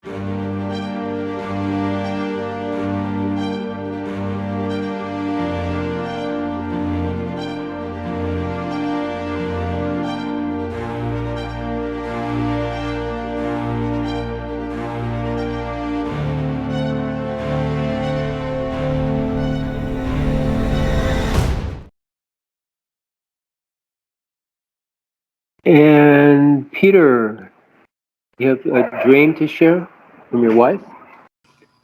And Peter, you have a dream to share from your wife?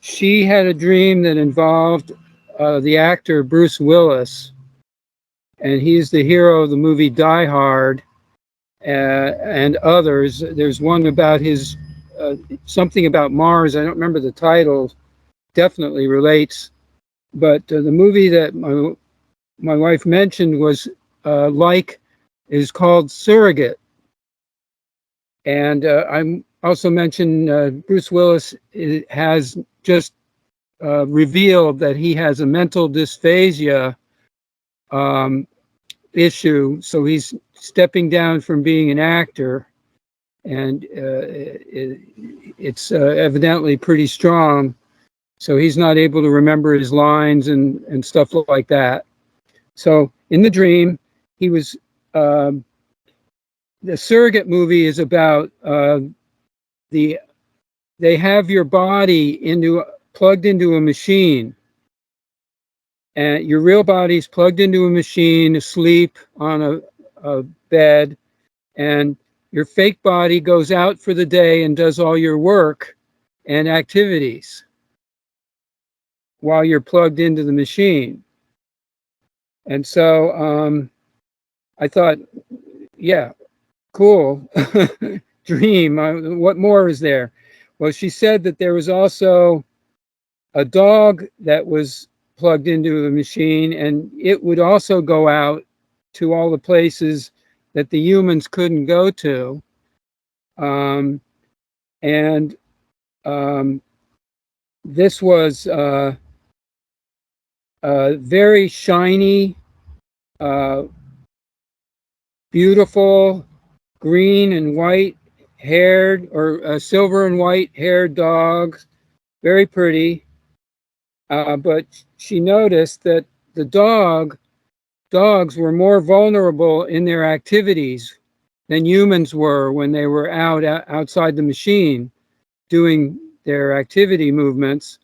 She had a dream that involved the actor Bruce Willis, and he's the hero of the movie Die Hard and others. There's one about his something about Mars. I don't remember the title. Definitely relates, but the movie that my wife mentioned was is called Surrogate. And I also mentioned Bruce Willis has just revealed that he has a mental dysphagia issue, so he's stepping down from being an actor, and it's evidently pretty strong, so he's not able to remember his lines and stuff like that. So in the dream, he was the Surrogate movie is about they have your body plugged into a machine, and your real body's plugged into a machine, asleep on a bed, and your fake body goes out for the day and does all your work and activities while you're plugged into the machine. And so I thought, yeah, cool. Dream. What more is there? Well, she said that there was also a dog that was plugged into a machine, and it would also go out to all the places that the humans couldn't go to. This was very shiny, beautiful, green and white haired, or silver and white haired dogs, very pretty. But she noticed that the dogs were more vulnerable in their activities than humans were when they were outside the machine doing their activity movements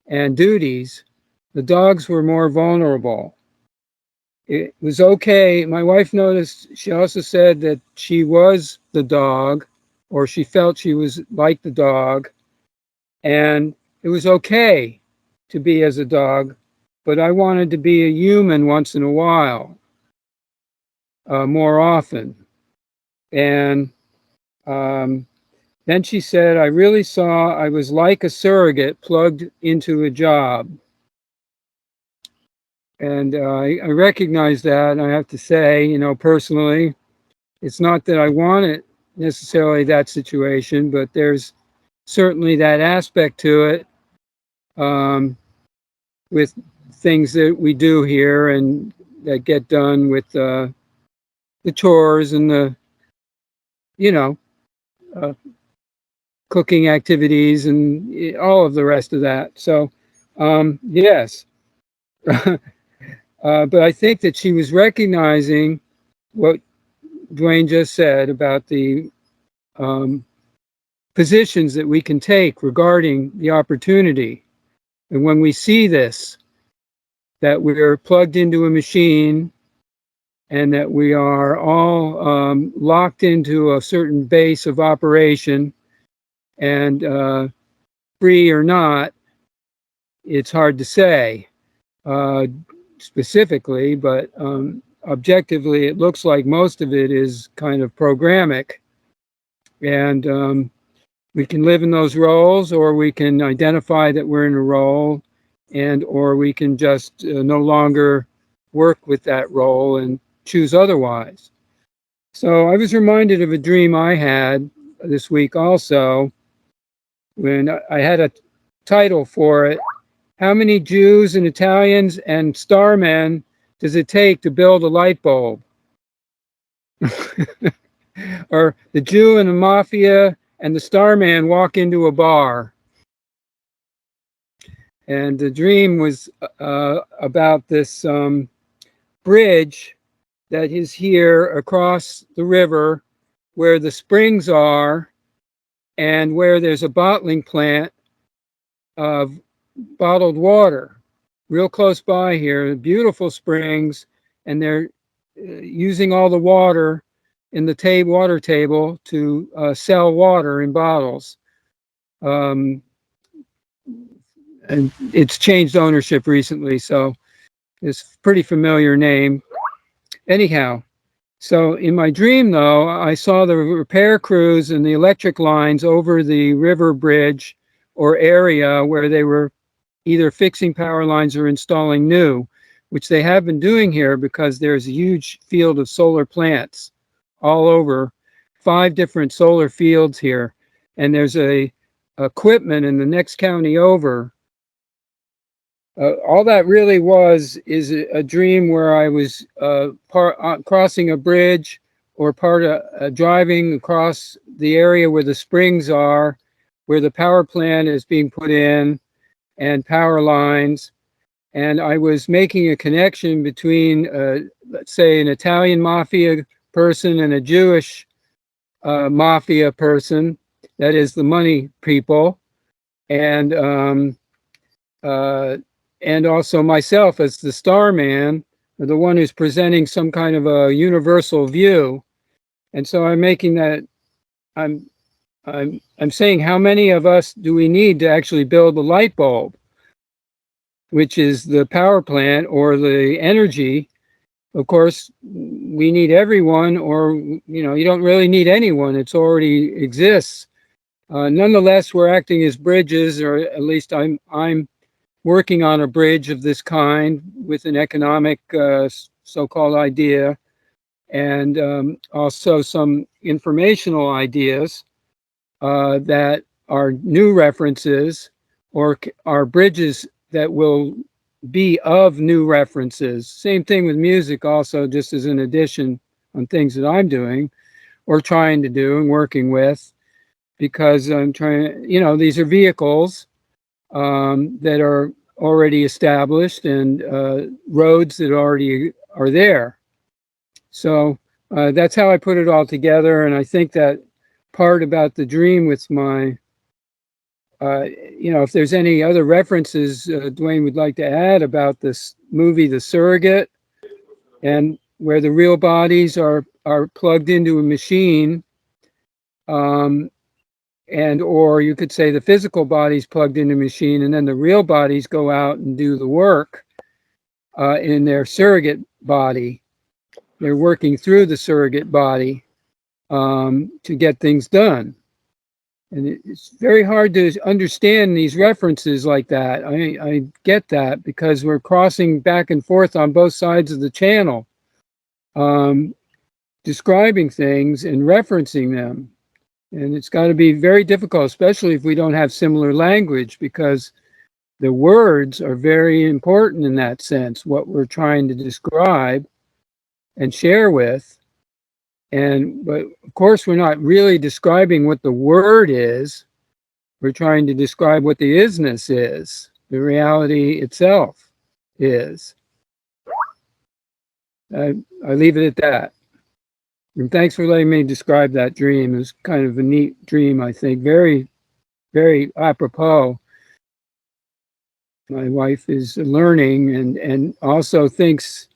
and duties. The dogs were more vulnerable. It was okay. My wife noticed, she also said that she was the dog, or she felt she was like the dog, and it was okay to be as a dog, but I wanted to be a human once in a while, more often. And then she said, I really saw I was like a surrogate plugged into a job. And I recognize that, and I have to say, personally, it's not that I want it necessarily, that situation, but there's certainly that aspect to it with things that we do here and that get done with the chores and the, cooking activities and all of the rest of that. So, yes. But I think that she was recognizing what Duane just said about the positions that we can take regarding the opportunity. And when we see this, that we're plugged into a machine and that we are all locked into a certain base of operation, and free or not, it's hard to say specifically, but objectively, it looks like most of it is kind of programmatic. And we can live in those roles, or we can identify that we're in a role, or we can just no longer work with that role and choose otherwise. So I was reminded of a dream I had this week also, when I had a title for it: how many Jews and Italians and starmen does it take to build a light bulb? Or the Jew and the mafia and the Starman walk into a bar. And the dream was about this bridge that is here across the river where the springs are and where there's a bottling plant of bottled water real close by here, beautiful springs, and they're using all the water in the water table to sell water in bottles. And it's changed ownership recently, so it's a pretty familiar name. Anyhow, so in my dream, though, I saw the repair crews and the electric lines over the river bridge or area where they were either fixing power lines or installing new, which they have been doing here because there's a huge field of solar plants all over, 5 different solar fields here. And there's a equipment in the next county over. All that really is a dream where I was crossing a bridge or driving across the area where the springs are, where the power plant is being put in, and power lines. And I was making a connection between, let's say, an Italian mafia person and a Jewish mafia person, that is the money people, and also myself as the Starman, or the one who's presenting some kind of a universal view. And so I'm making that, I'm saying, how many of us do we need to actually build the light bulb, which is the power plant or the energy? Of course, we need everyone, or, you don't really need anyone. It's already exists. Nonetheless, we're acting as bridges, or at least I'm working on a bridge of this kind with an economic so-called idea, and also some informational ideas that are new references or are bridges that will be of new references. Same thing with music also, just as an addition on things that I'm doing or trying to do and working with, because I'm trying, these are vehicles that are already established and roads that already are there. So that's how I put it all together. And I think that part about the dream with my, if there's any other references Duane would like to add about this movie, The Surrogate, and where the real bodies are plugged into a machine, and or you could say the physical body's plugged into a machine, and then the real bodies go out and do the work in their surrogate body. They're working through the surrogate body to get things done. And it's very hard to understand these references like that. I get that, because we're crossing back and forth on both sides of the channel, describing things and referencing them. And it's got to be very difficult, especially if we don't have similar language, because the words are very important in that sense, what we're trying to describe and share with. But of course, we're not really describing what the word is. We're trying to describe what the isness is, the reality itself is. I leave it at that. And thanks for letting me describe that dream. It was kind of a neat dream, I think. Very, very apropos. My wife is learning and also thinks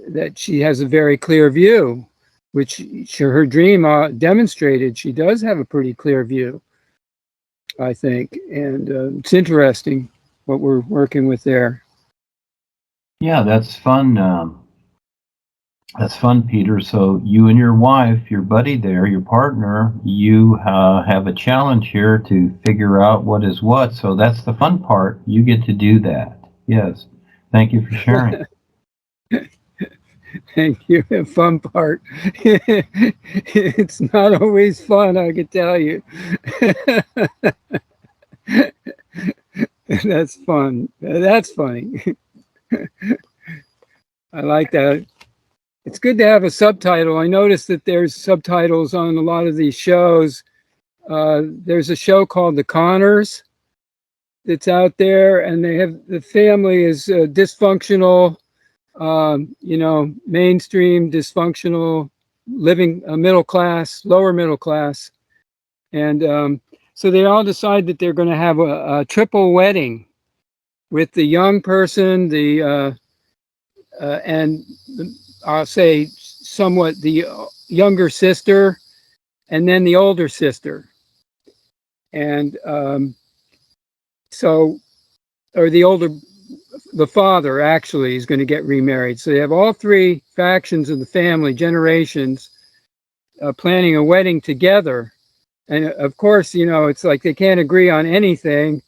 that she has a very clear view, which her dream demonstrated. She does have a pretty clear view, I think. And it's interesting what we're working with there. Yeah, that's fun. That's fun, Peter. So you and your wife, your buddy there, your partner, you have a challenge here to figure out what is what. So that's the fun part. You get to do that. Yes. Thank you for sharing. Thank you. The fun part. It's not always fun, I can tell you. That's fun. That's funny. I like that. It's good to have a subtitle. I noticed that there's subtitles on a lot of these shows. There's a show called The Connors that's out there, and the family is dysfunctional, you know, mainstream dysfunctional, living middle class, lower middle class. And so they all decide that they're going to have a triple wedding with the young person, and I'll say somewhat the younger sister, and then the older sister. And the father actually is going to get remarried. So they have all three factions of the family, generations, planning a wedding together. And of course, you know, it's like they can't agree on anything,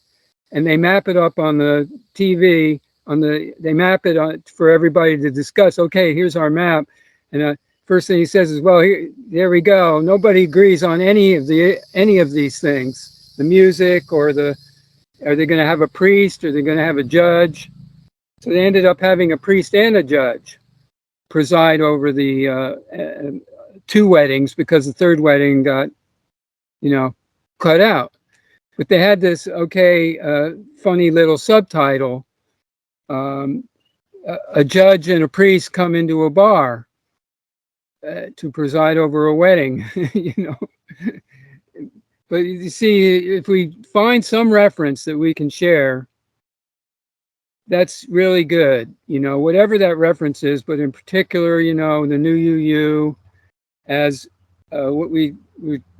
and they map it up on the TV. They map it on for everybody to discuss. Okay, here's our map, and first thing he says is, "Well, there we go. Nobody agrees on any of these things. The music, or are they going to have a priest? Are they going to have a judge?" So they ended up having a priest and a judge preside over the two weddings, because the third wedding got, you know, cut out. But they had this funny little subtitle. A judge and a priest come into a bar to preside over a wedding, you know. But you see, if we find some reference that we can share, that's really good, you know, whatever that reference is. But in particular, you know, the NUUU, as what we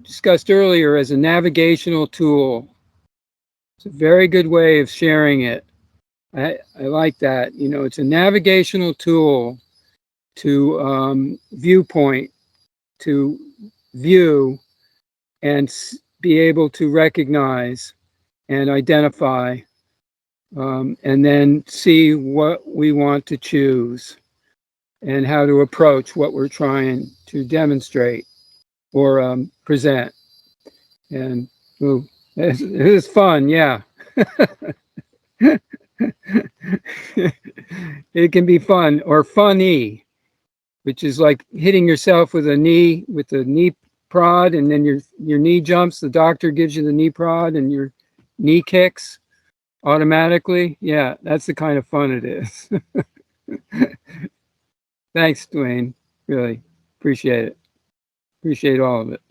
discussed earlier, as a navigational tool. It's a very good way of sharing it. I like that. You know, it's a navigational tool to viewpoint, to view, and be able to recognize and identify, and then see what we want to choose and how to approach what we're trying to demonstrate or present. And it is fun, yeah. It can be fun, or funny, which is like hitting yourself with a knee prod, and then your knee jumps. The doctor gives you the knee prod, and your knee kicks automatically. Yeah, that's the kind of fun it is. Thanks, Duane. Really appreciate it. Appreciate all of it.